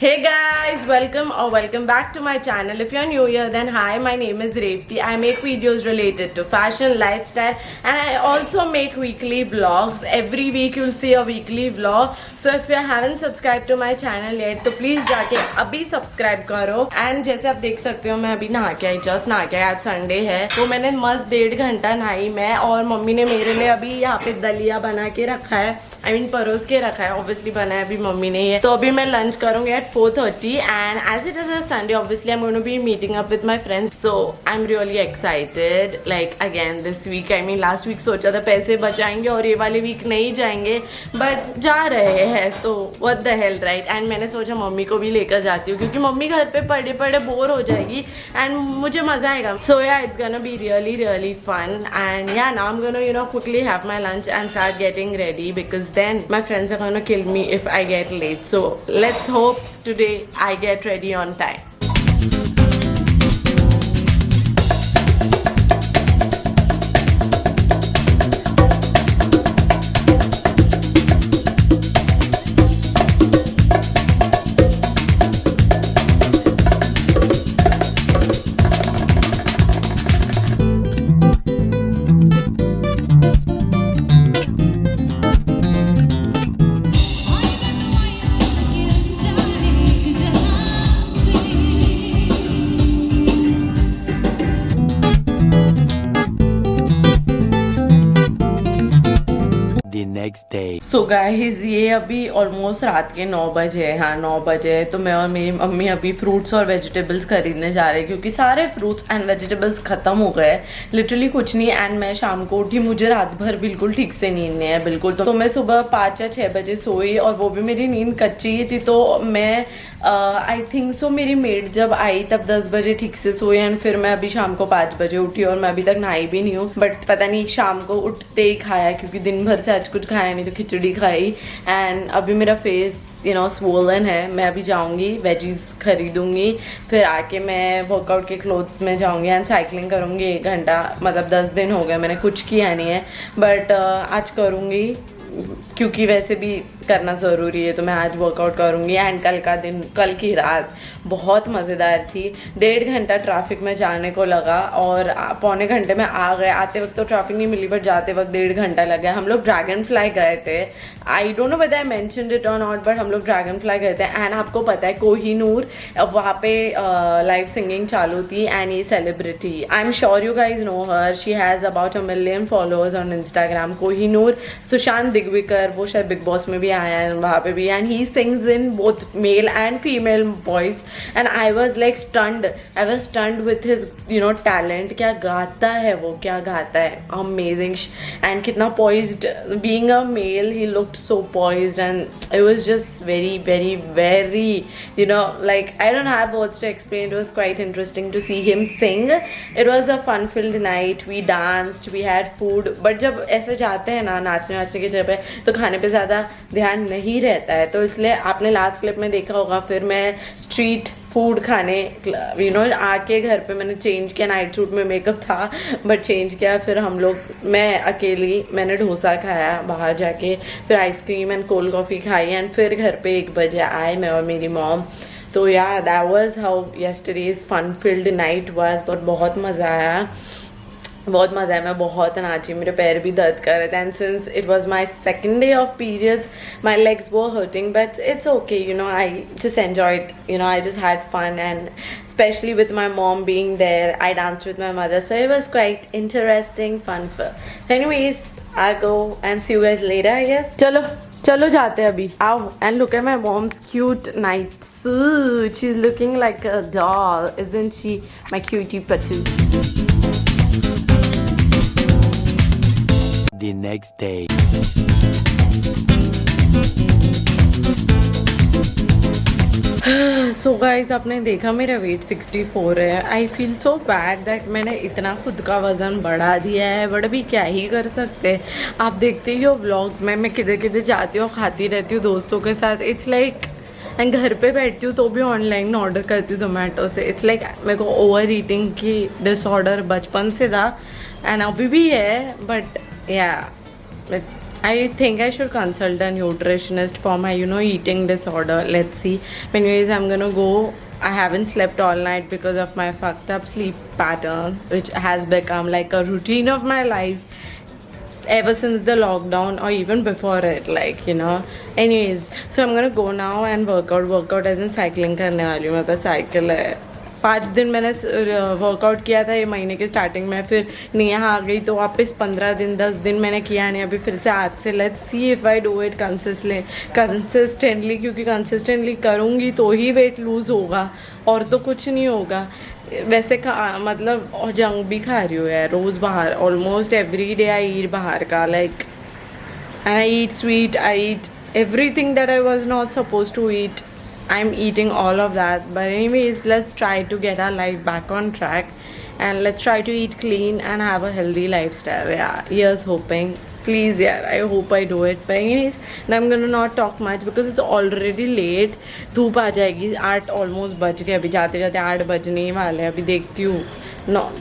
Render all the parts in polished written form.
Hey guys, welcome back to my channel. If you're new here, then hi, my name is Revati. I make videos related to fashion, lifestyle, and I also make weekly vlogs. Every week you'll see a weekly vlog. So if you haven't subscribed to my channel yet, तो please जाके अभी subscribe करो. And जैसे आप देख सकते हो मैं अभी नहा के आई, जस्ट नहा के आई, आज संडे है तो मैंने मस्त 1.5 घंटा नहाई मैं, और मम्मी ने मेरे लिए अभी यहाँ पे दलिया बना के रखा है, परोस के रखा है, ऑब्वियसली बना है अभी मम्मी ने ये। तो अभी मैं लंच करूंगी at 4:30 and as it is a Sunday, obviously I'm going to be meeting up with my friends, so I'm really excited. Like again this week, last week सोचा था पैसे बचाएंगे और ये वाले वीक नहीं जाएंगे, बट जा रहे हैं, so what the hell, right? And मैंने सोचा मम्मी को भी लेकर जाती हूँ क्योंकि मम्मी घर पे पड़े पड़े बोर हो जाएगी and मुझे मजा आएगा. So yeah, it's gonna be really fun and yeah, now I'm gonna quickly have my lunch and start getting ready because then my friends are gonna kill me if I get late. So let's hope today I get ready on time. So guys, ये अभी almost रात के 9 बजे है, हाँ 9 बजे है, तो मैं और मेरी मम्मी अभी फ्रूट्स और वेजिटेबल्स खरीदने जा रहे हैं क्योंकि सारे फ्रूट्स एंड वेजिटेबल्स खत्म हो गए, लिटरली कुछ नहीं. एंड मैं शाम को उठी, मुझे रात भर बिल्कुल ठीक से नींद नहीं है बिल्कुल, तो मैं सुबह 5 या 6 बजे सोई और वो भी मेरी नींद कच्ची ही थी. तो मैं आई थिंक सो मेरी मेड जब आई तब 10 बजे ठीक से सोई एंड फिर मैं अभी शाम को 5 बजे उठी और मैं अभी तक नहाई भी नहीं हूँ, बट पता नहीं शाम को उठते ही खाया क्योंकि दिन भर से आज कुछ खाया नहीं, तो खिचड़ी खाई. एंड अभी मेरा फेस स्वोलन है. मैं अभी जाऊंगी वेजीज खरीदूंगी, फिर आके मैं वर्कआउट के क्लोथ्स में जाऊंगी एंड साइकिलिंग करूंगी 1 घंटा. मतलब 10 दिन हो गए मैंने कुछ किया नहीं है, बट आज करूंगी क्योंकि वैसे भी करना ज़रूरी है, तो मैं आज वर्कआउट करूंगी. एंड कल का दिन, कल की रात बहुत मज़ेदार थी. 1.5 घंटा ट्रैफिक में जाने को लगा और पौने घंटे में आ गए. आते वक्त तो ट्रैफिक नहीं मिली, बट जाते वक्त 1.5 घंटा लगा. हम लोग ड्रैगन फ्लाई गए थे. आई don't know whether I mentioned it और नॉट, बट हम लोग ड्रैगन फ्लाई गए थे. एंड आपको पता है कोहिनूर, वहाँ पे लाइव सिंगिंग चालू थी. एंड ये celebrity, I am sure you guys know her, she has about 1 million followers on Instagram. Kohinoor, Sushant Digvikar, वो शायद बिग बॉस में भी आया है वहाँ पे भी. And he sings in both male and female voice and I was like stunned. I was stunned with his talent. क्या गाता है वो, क्या गाता है, अमेजिंग. एंड कितना poised, being a male he looked so poised and it was just very like I don't have words to explain. It was quite interesting to see him sing. It was a fun filled night. We danced, we had food, but जब ऐसे जाते हैं ना नाचने की जगह पे, तो खाने पे ज़्यादा ध्यान नहीं रहता है, तो इसलिए आपने लास्ट क्लिप में देखा होगा. फिर मैं स्ट्रीट फूड खाने आके घर पे मैंने चेंज किया, नाइट सूट में मेकअप था बट चेंज किया. फिर हम लोग, मैं अकेली, मैंने डोसा खाया बाहर जाके, फिर आइसक्रीम एंड कोल्ड कॉफ़ी खाई एंड फिर घर पे 1 बजे आए मैं और मेरी मॉम. तो yeah that was how yesterday's fun filled night was. But बहुत मज़ा आया, बहुत मज़ा है. मैं बहुत नाची, मेरे पैर भी दर्द कर रहे थे. And since it was my second day of periods, my legs were hurting, but it's okay, I just enjoy it. I just had fun and especially with my mom being there, I danced with my mother, so it was quite interesting, fun. So anyways, I'll go and see you guys later, I guess. चलो जाते हैं अभी, आओ. And look at my mom's cute night suit. She's looking like a doll, isn't she, my cutie patoo? The next day. So guys आपने देखा मेरा wait 64 है. I feel so bad that मैंने इतना खुद का वज़न बढ़ा दिया है, बट अभी क्या ही कर सकते हैं. आप देखते ही हो व्लॉग्स में मैं किधर किधर जाती हूँ, खाती रहती हूँ दोस्तों के साथ. इट्स लाइक एंड घर पे बैठती हूँ तो भी ऑनलाइन ऑर्डर करती हूँ जोमेटो से. इट्स लाइक मेरे को ओवर ईटिंग की डिसऑर्डर बचपन से था एंड अभी भी है, बट या I think I should consult a nutritionist for my, eating disorder. Let's see. Anyways, I'm gonna go. I haven't slept all night because of my fucked up sleep pattern, which has become like a routine of my life ever since the lockdown or even before it, Anyways, so I'm gonna go now and workout as in cycling करने वाली हूँ. मेरे पास cycle है. 5 दिन मैंने workout किया था ये महीने के स्टार्टिंग में, फिर नेहा आ गई तो वापस 15 दिन 10 दिन मैंने किया नहीं. अभी फिर से आज से let's see if I do it consistently, क्योंकि कंसिस्टेंटली करूँगी तो ही वेट लूज़ होगा और तो कुछ नहीं होगा. वैसे मतलब और जंक भी खा रही हूँ यार रोज़ बाहर. ऑलमोस्ट एवरी डे आई ईट बाहर का, like I eat sweet, I eat everything that I was not supposed to eat. I'm eating all of that. But anyways, let's try to get our life back on track and let's try to eat clean and have a healthy lifestyle. Yeah, here's hoping. Please, yeah, I hope I do it. But anyways, now I'm gonna not talk much because it's already late. धूप आ जाएगी. 8 almost बज गए. अभी जाते जाते 8 बजने ही वाले हैं. अभी देखती हूँ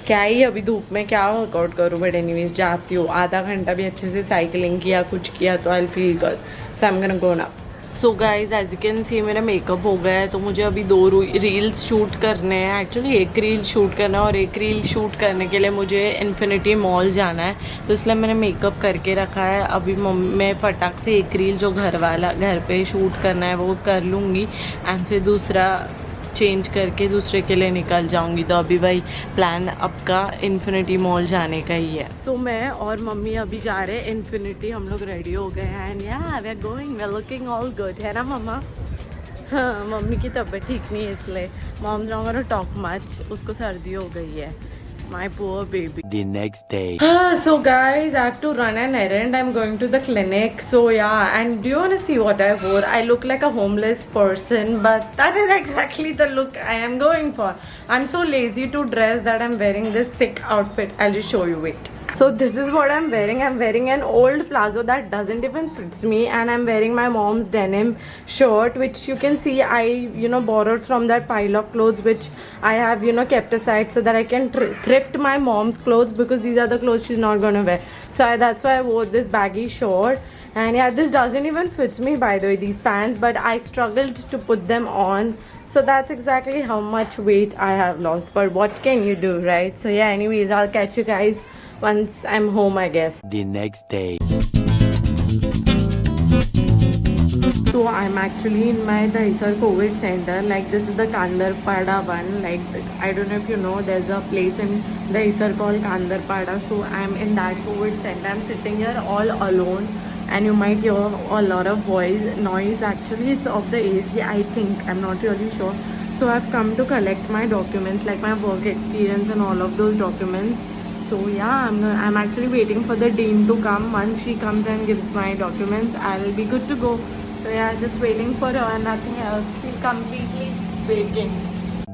क्या ही अभी धूप में क्या वर्कआउट करूँ. बट एनीवेज जाती हूँ. आधा घंटा भी अच्छे से साइकिलिंग किया कुछ किया तो I feel good. So I am gonna go now. So guys as you can see मेरा मेकअप हो गया है, तो मुझे अभी 2 रील्स शूट करने हैं. एक्चुअली एक रील शूट करना है और एक रील शूट करने के लिए मुझे इन्फिनिटी मॉल जाना है, तो इसलिए मैंने मेकअप करके रखा है. अभी मैं फटाक से एक रील जो घर पे शूट करना है वो कर लूँगी एंड फिर दूसरा चेंज करके दूसरे के लिए निकल जाऊंगी. तो अभी भाई प्लान आपका इन्फिनिटी मॉल जाने का ही है. तो मैं और मम्मी अभी जा रहे हैं इन्फिनिटी. हम लोग रेडी हो गए हैं and yeah we are going, we are looking all good, है ना मम्मा? हाँ, मम्मी की तबीयत ठीक नहीं है इसलिए मॉम डोंट टॉक मच. उसको सर्दी हो गई है. My poor baby. The next day. So guys, I have to run an errand. I'm going to the clinic. So yeah, and do you want to see what I wore? I look like a homeless person, but that is exactly the look I am going for. I'm so lazy to dress that I'm wearing this sick outfit. I'll just show you it. So this is what I'm wearing. I'm wearing an old palazzo that doesn't even fits me, and I'm wearing my mom's denim shirt, which you can see I borrowed from that pile of clothes which I have kept aside so that I can thrift my mom's clothes, because these are the clothes she's not gonna wear. So that's why I wore this baggy shirt. And yeah, this doesn't even fit me, by the way, these pants, but I struggled to put them on. So that's exactly how much weight I have lost. But what can you do, right? So yeah, anyways, I'll catch you guys once I'm home, I guess. The next day. So I'm actually in my Dahisar COVID center. Like this is the Kandarpada one. Like I don't know if you know, there's a place in Dahisar called Kandarpada. So I'm in that COVID center. I'm sitting here all alone, and you might hear a lot of noise. Actually, it's of the AC. I think, I'm not really sure. So I've come to collect my documents, like my work experience and all of those documents. So yeah, I'm actually waiting for the dean to come. Once she comes and gives my documents, I'll be good to go. So yeah, just waiting for her and nothing else. She's completely waiting.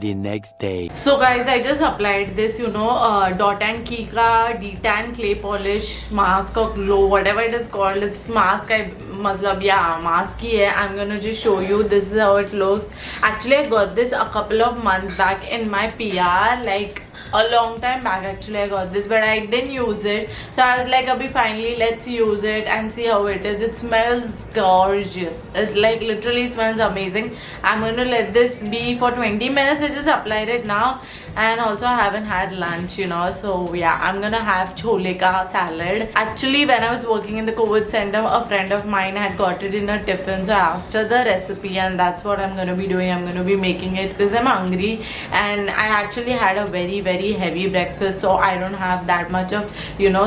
The next day. So guys, I just applied this, Dot and Key ka Detan Clay Polish Mask or Glow, whatever it is called. It's mask. Mask ही है. I'm gonna just show you. This is how it looks. Actually, I got this a couple of months back in my PR, like a long time back. Actually, I got this, but I didn't use it. So I was like, abhi finally let's use it and see how it is. It smells gorgeous. It like literally smells amazing. I'm gonna let this be for 20 minutes. I just applied it now, and also I haven't had lunch, So yeah, I'm gonna have chole ka salad. Actually, when I was working in the COVID center, a friend of mine had got it in a tiffin, so I asked her the recipe, and that's what I'm gonna be doing. I'm gonna be making it because I'm hungry, and I actually had a very, very heavy breakfast, so I don't have that much of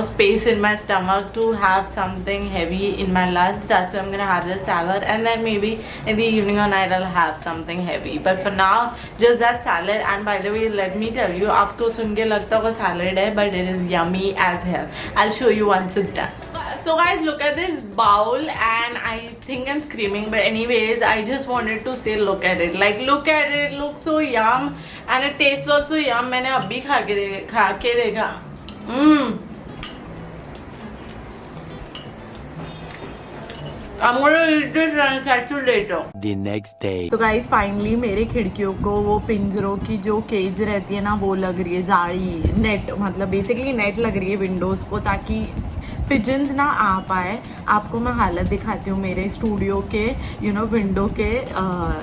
space in my stomach to have something heavy in my lunch. That's why I'm gonna have the salad, and then maybe in the evening or night I'll have something heavy. But for now, just that salad. And by the way, let me tell you, आपको सुन के लगता होगा salad है, but it is yummy as hell. I'll show you once it's done. So guys, look at this bowl, and I think I'm screaming, but anyways, I just wanted to say look at it. Like look at it, it looks so yum, and it tastes also yum. मैंने अभी खा के देखा. I'm gonna eat this and catch you later. The next day. So guys, finally मेरे खिड़कियों को वो पिंजरों की जो केज रहती है ना, वो लग रही है. जाली नेट, मतलब बेसिकली नेट लग रही है विंडोज को, ताकि पिजन्स ना आ पाए। आपको मैं हालत दिखाती हूँ मेरे स्टूडियो के विंडो के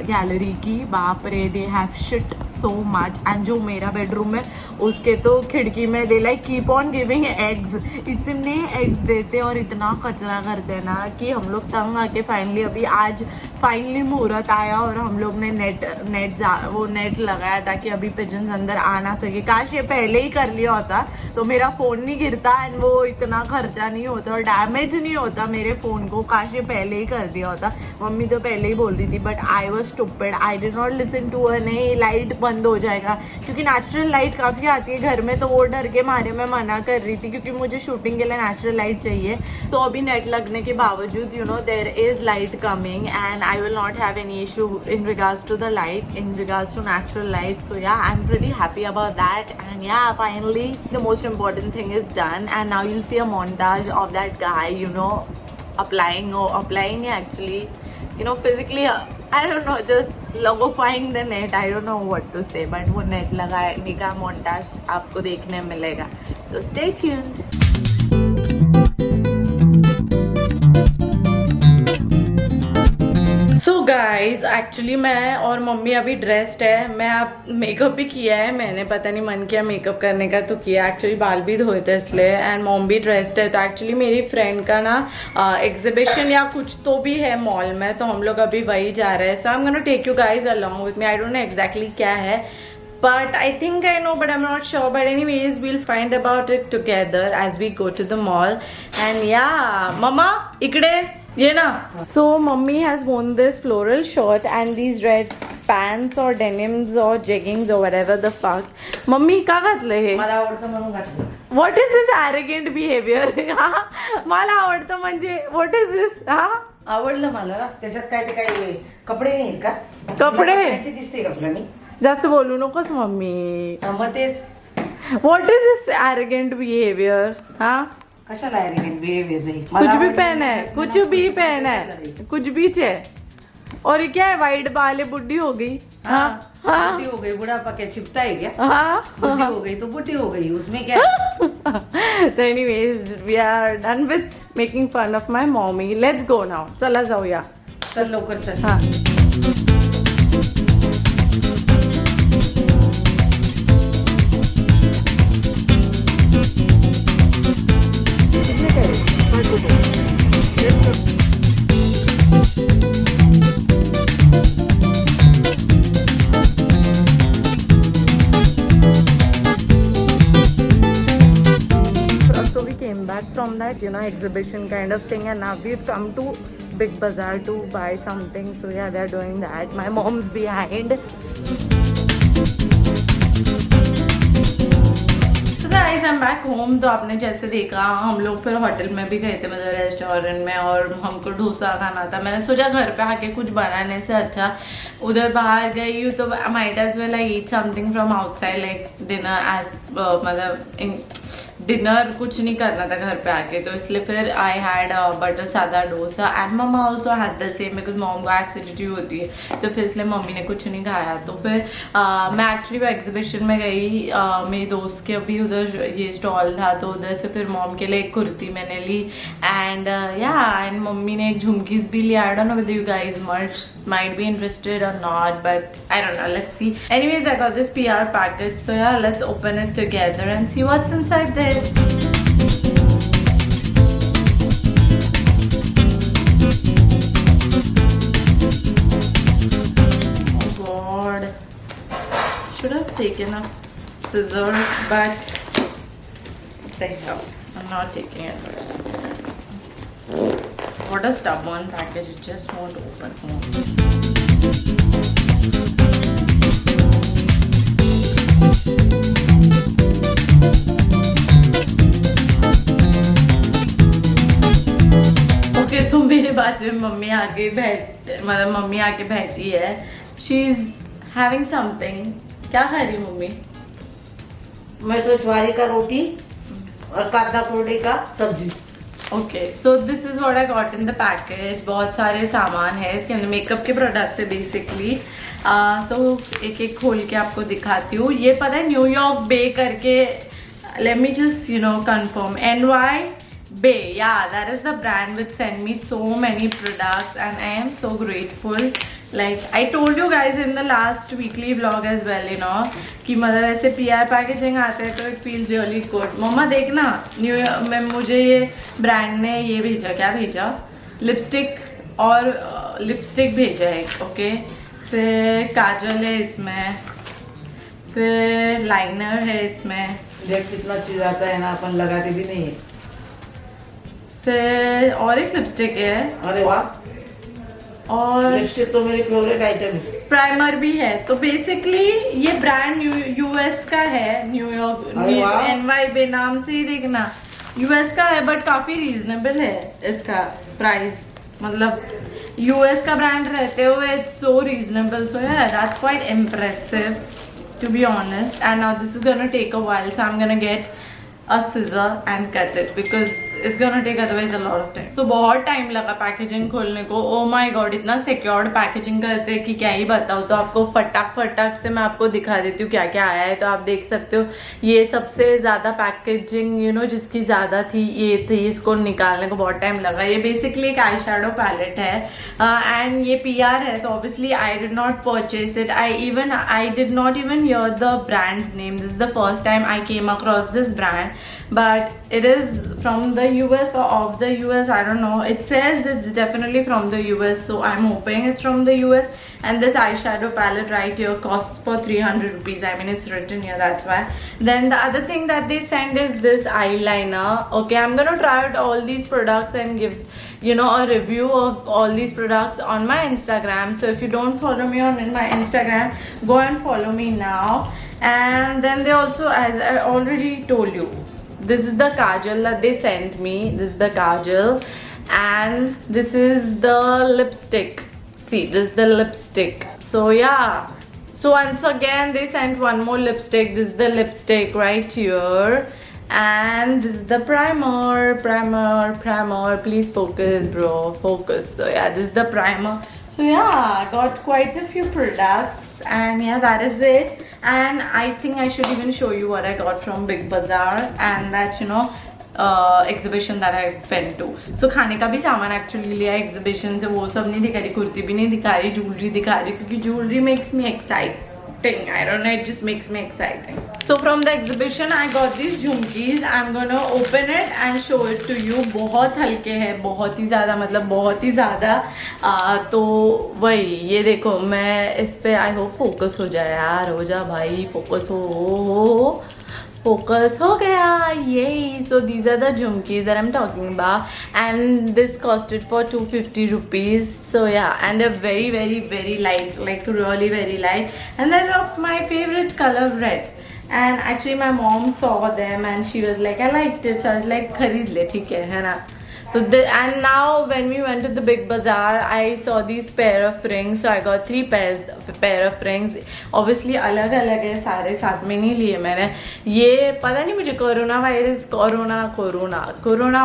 गैलरी की। बाप रे, they have shit so much. And जो मेरा बेडरूम है उसके तो खिड़की में they like keep on giving eggs, इतने एग्स देते और इतना कचरा करते ना कि हम लोग तंग आके फाइनली अभी आज फाइनली मुहूर्त आया और हम लोग ने नेट लगाया ताकि अभी पिजन्स अंदर आ ना सके। काश ये पहले ही कर लिया होता तो मेरा फोन नहीं गिरता एंड वो इतना खर्चा नहीं होता और डैमेज नहीं होता मेरे फोन को। काश ये पहले ही कर दिया होता। मम्मी तो पहले ही बोल रही थी but I was stupid, I did not listen to her. नहीं, लाइट बंद हो जाएगा क्योंकि नेचुरल लाइट काफ़ी आती है घर में, तो वो डर के मारे मैं मना कर रही थी क्योंकि मुझे शूटिंग के लिए नेचुरल लाइट चाहिए। तो अभी नेट लगने के बावजूद there is light coming and I will not have any issue in regards to the light, in regards to natural light. So yeah, I am pretty happy about that and yeah finally the most important thing is done and now you'll see a montage of that guy applying actually physically, I don't know, just logifying the net, I don't know what to say, but वो net लगाने का montage आपको देखने मिलेगा, so stay tuned. So guys actually मैं और mummy अभी dressed है। मैं अब मेकअप भी किया है, मैंने पता नहीं मन किया मेकअप करने का तो किया। एक्चुअली बाल भी धोए थे इसलिए एंड मॉम भी ड्रेस्ड है। तो एक्चुअली मेरी फ्रेंड का ना एग्जीबिशन या कुछ तो भी है मॉल में, तो हम लोग अभी वही जा रहे हैं। So I am gonna take you guys along with me. I don't know exactly क्या है but I think I know, but I'm not sure. But anyways, we'll find about it together as we go to the mall. And yeah, Mama, ikde ye na. So Mummy has worn this floral shirt and these red pants or denims or jeggings or whatever the fuck. Mummy का घातलं हे? मला आवडतं म्हणून घातलं. What is this arrogant behavior? मला आवडतं म्हणजे what is this? आवडलं मला. त्याच्यात काय ते काय कपडे नाहीत का? कपडे दिसते का तुला मी? जास्त बोलू नकोस मम्मी. मग तेच. What is this arrogant behavior? कशाला arrogant behavior नाही? कुछ भी पहना है, कुछ भी पहना है, कुछ भी है। और ये क्या है, वाइट बाल है, बुढ़ी हो गई। बुढ़ी हो गई, बुढ़ापा क्या छिपता है क्या? बुढ़ी हो गई तो बुढ़ी हो गई, उसमें क्या? So anyways, we are done with making fun of my mommy. Let's go now. चला जाऊया. चल लवकर चल. हाँ. From that exhibition kind of thing, and now we've come to Big Bazaar to buy something. So yeah, they're doing that. My mom's behind. So guys, I'm back home. तो आपने जैसे देखा हम लोग फिर होटल में भी गए थे, मतलब रेस्टोरेंट में, और हमको डोसा खाना था। मैंने सोचा घर पे आके कुछ बनाने से अच्छा उधर बाहर गई हूँ तो might as well I eat something from outside like dinner as मतलब डिनर कुछ नहीं करना था घर पे आके, तो इसलिए फिर आई हैड बटर सादा dosa and mama also had the same because mom को एसिडिटी होती है, तो फिर इसलिए मम्मी ने कुछ नहीं खाया। तो फिर मैं एक्चुअली वो एग्जीबिशन में गई, मेरी दोस्त के अभी उधर ये स्टॉल था, तो उधर से फिर मॉम के लिए एक कुर्ती मैंने ली एंड एंड मम्मी ने एक झुमकीज भी लिया। आई don't no whether you guys might be interested or not, but I don't know, let's see. Anyways, I got this PR package, so yeah, let's open it together and see what's inside this. Oh god, should have taken a scissor, but what the hell, I'm not taking it. What a stubborn package, it just won't open. सो मेरे बाजू में mummy आके बैठती है। She is having something. क्या खा रही mummy? मैं तो ज्वारी का रोटी और कांदा कोड़े का सब्जी। Okay, so this is what I got in the package. बहुत सारे सामान है इसके अंदर, मेकअप के प्रोडक्ट्स है बेसिकली। तो एक एक खोल के आपको दिखाती हूँ। ये पता है न्यूयॉर्क बे करके, let me just confirm, Bay, yeah, that is the brand which sent me so many products and I am so grateful. Like I told you guys in the last weekly vlog as well, you know, कि मतलब ऐसे PR packaging आते हैं तो it feels really good. मम्मा देखना, new year में मुझे ये ब्रांड ने ये भेजा, क्या भेजा? लिपस्टिक और लिपस्टिक भेजा है, ओके. फिर काजल है इसमें, फिर लाइनर है इसमें. देख कितना चीज आता है ना, अपन लगाते भी नहीं है. फिर और एक लिपस्टिक है. अरे वाह, और लिपस्टिक तो मेरी फेवरेट आइटम है. प्राइमर भी है. तो बेसिकली ये ब्रांड यूएस का है, न्यूयॉर्क NY नाम से ही देखना, यूएस का है बट काफी रीजनेबल है इसका प्राइस. मतलब यूएस का ब्रांड रहते हुए it's so reasonable. So yeah, that's quite impressive to be honest. And now this is gonna take a while, so I'm gonna get a scissor and cut it because it's gonna take otherwise a lot of time. So बहुत time लगा packaging खोलने को. Oh my god, इतना secured packaging करते हैं कि क्या ही बताऊँ. तो आपको फटाक से मैं आपको दिखा देती हूँ क्या क्या आया है. तो आप देख सकते हो ये सबसे ज़्यादा पैकेजिंग यू नो जिसकी ज़्यादा थी ये थी. इसको निकालने को बहुत टाइम लगा. ये बेसिकली एक आई शेडो पैलेट है एंड ये PR है. तो obviously I did not purchase it. I did not even here the brands name. This is the first time I came across this brand. But it is from the US or of the US, I don't know. It says it's definitely from the US, so I'm hoping it's from the US. And this eyeshadow palette right here costs for 300 rupees. I mean, it's written here, that's why. Then the other thing that they send is this eyeliner. Okay, I'm gonna try out all these products and give you know a review of all these products on my Instagram. So if you don't follow me on my Instagram, go and follow me now. And then they also, as I already told you, this is the kajal that they sent me. This is the kajal and this is the lipstick. See, this is the lipstick. So yeah, so once again they sent one more lipstick. This is the lipstick right here. And this is the primer. Please focus, bro, focus. So yeah, this is the primer. So yeah, I got quite a few products and yeah, that is it. And I think I should even show you what I got from Big Bazaar and that you know exhibition that I went to. So खाने का भी सामान actually लिया exhibition से. वो सब नहीं दिखा रही, कुर्ती भी नहीं दिखा रही, jewelry दिखा रही क्योंकि jewelry makes me exciting. I don't know, it just makes me exciting. So from the exhibition I got these झुमकीज. I'm gonna open it and show it to you. बहुत हल्के हैं, बहुत ही ज़्यादा, मतलब बहुत ही ज़्यादा. तो वही ये देखो, मैं इस पे आई होप फोकस हो जाए यार. हो जा भाई, फोकस हो focus हो गया. Yay! So these are the jhumkis that I'm talking about and this costed for 250 rupees. So yeah, and they're very light, like really very light, and they're of my favorite color, red. And actually my mom saw them and she was like, I liked it, so I was like, खरीद ले, ठीक है ना. So and now when we went to the Big Bazaar, I saw these pair of rings. So I got 3 pair of rings. Obviously अलग है सारे, साथ में नहीं लिए मैंने. ये पता नहीं मुझे कोरोना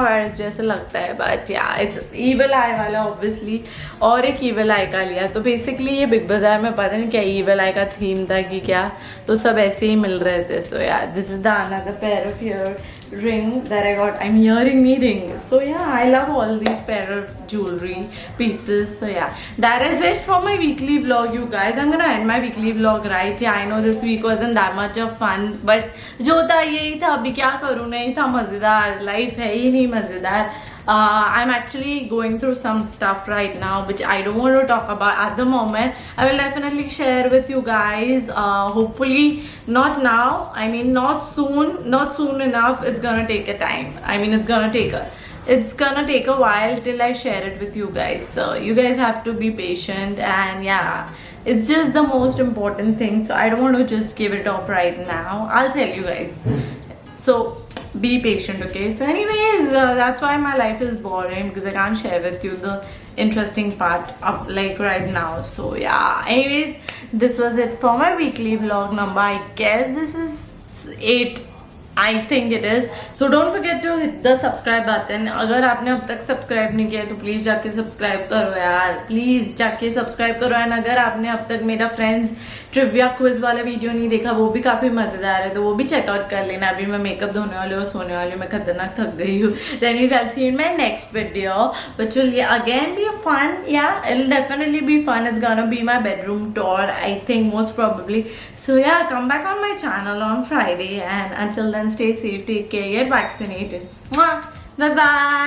वायरस जैसे लगता है, but yeah, it's evil eye वाला obviously. और एक evil eye का लिया. तो basically ये Big Bazaar में पता नहीं क्या evil eye का theme था कि क्या, तो सब ऐसे ही मिल रहे थे. So yeah, this is the another pair of ring that I got. I'm hearing me ring. So yeah, I love all these pair of jewelry pieces. So yeah, that is it for my weekly vlog, you guys. I'm gonna end my weekly vlog right here. I know this week wasn't that much of fun, but जो था यही था. अभी क्या करूँ, नहीं था मजेदार, लाइफ है ही नहीं मजेदार. I'm actually going through some stuff right now which I don't want to talk about at the moment. I will definitely share with you guys. Hopefully not now. I mean not soon enough. It's gonna take a time. I mean it's gonna take a while till I share it with you guys. So you guys have to be patient and yeah. It's just the most important thing. So I don't want to just give it off right now. I'll tell you guys. So be patient, okay? So anyways, that's why my life is boring, because I can't share with you the interesting part of like right now. So yeah, anyways, this was it for my weekly vlog number. I guess this is 8. I think it is. So don't forget to hit the subscribe button. अगर आपने अब तक subscribe नहीं किया है तो please जाके subscribe करो यार, प्लीज जाके सब्सक्राइब करो। एंड अगर आपने अब तक मेरा फ्रेंड्स ट्रिविया क्विज वाला वीडियो नहीं देखा, वो भी काफी मजेदार है, तो वो भी चेकआउट कर लेना। अभी मैं मेकअप धोने वाली हूँ, सोने वाली हूँ, मैं खतरनाक थक गई हूँ। Then I'll see you in my next video, which will again be fun. Yeah, it'll definitely be fun. It's gonna be my bedroom tour, I think, most probably. So yeah, come back on my channel on Friday, and until then, stay safe, take care, get vaccinated. Mwah! Bye bye.